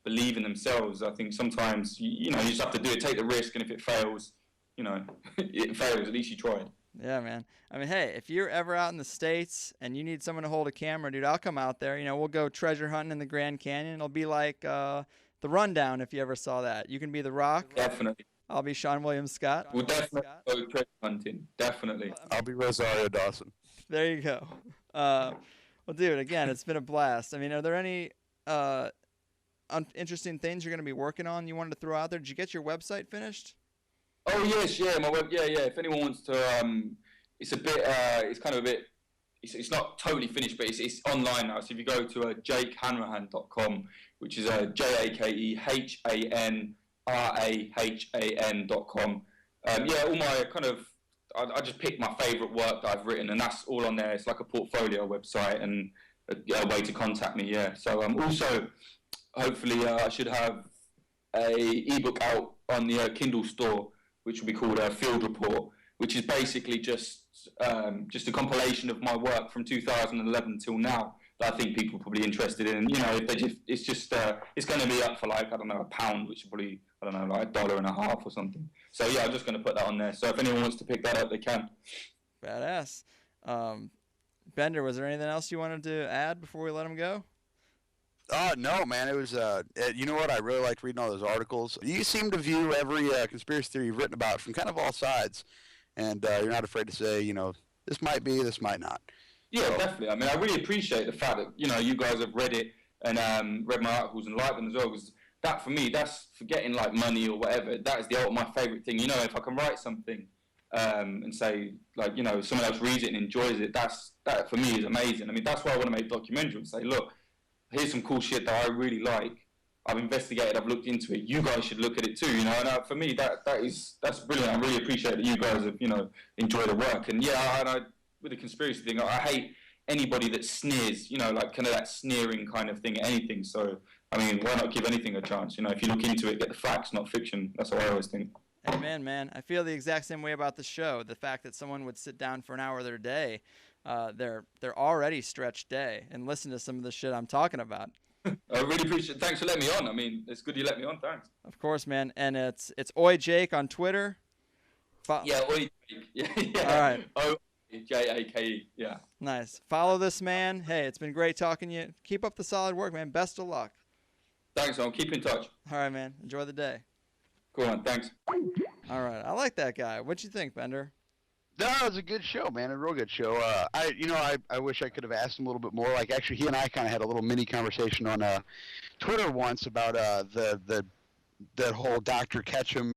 believe in themselves, I think sometimes, you just have to do it, take the risk. And if it fails, it fails. At least you tried. Yeah, man. I mean, hey, if you're ever out in the States and you need someone to hold a camera, dude, I'll come out there. We'll go treasure hunting in the Grand Canyon. It'll be like The Rundown, if you ever saw that. You can be The Rock. Definitely. I'll be Sean William Scott. We'll definitely go treasure hunting. Definitely. I'll be Rosario Dawson. There you go. Well, dude, again, it's been a blast. I mean, are there any interesting things you're going to be working on you wanted to throw out there? Did you get your website finished? Oh yes, yeah, my web, yeah. If anyone wants to, it's a bit, it's kind of a bit, it's not totally finished, but it's online now. So if you go to jakehanrahan.com, which is JakeHanrahan.com. Yeah, all my kind of, I just picked my favourite work that I've written, and that's all on there. It's like a portfolio website and a way to contact me. Yeah. So also, hopefully, I should have a ebook out on the Kindle store, which will be called Field Report, which is basically just a compilation of my work from 2011 till now that I think people are probably interested in. You know, if they just, it's going to be up for like, I don't know, £1, which is probably, I don't know, like $1.50 or something. So yeah, I'm just going to put that on there. So if anyone wants to pick that up, they can. Badass. Bender, was there anything else you wanted to add before we let him go? No, man. It was, you know what? I really liked reading all those articles. You seem to view every conspiracy theory you've written about from kind of all sides. And you're not afraid to say, you know, this might be, this might not. Yeah, so, definitely. I mean, I really appreciate the fact that, you know, you guys have read it and read my articles and liked them as well. Because that, for me, that's forgetting, like, money or whatever. That is my favourite thing. You know, if I can write something and say, like, you know, someone else reads it and enjoys it, that for me is amazing. I mean, that's why I want to make documentaries and say, look, here's some cool shit that I really like. I've investigated, I've looked into it. You guys should look at it too, you know. And for me, that's brilliant. I really appreciate that you guys have, you know, enjoyed the work. And yeah, with the conspiracy thing, I hate anybody that sneers, you know, like kind of that sneering kind of thing at anything. So, I mean, why not give anything a chance? You know, if you look into it, get the facts, not fiction. That's what I always think. Amen, man. I feel the exact same way about the show. The fact that someone would sit down for an hour of their day, their already stretched day, and listen to some of the shit I'm talking about. I really appreciate it. Thanks for letting me on. I mean, it's good you let me on. Thanks. Of course, man. And it's Oi Jake on Twitter. Yeah, Oi Jake. Yeah. All right. OJAKE. Yeah. Nice. Follow this man. Hey, it's been great talking to you. Keep up the solid work, man. Best of luck. Thanks, man. Keep in touch. All right, man. Enjoy the day. Cool, man. Thanks. All right. I like that guy. What'd you think, Bender? No, it was a good show, man. A real good show. I wish I could have asked him a little bit more. Like, actually, he and I kind of had a little mini conversation on Twitter once about that whole Dr. Ketchum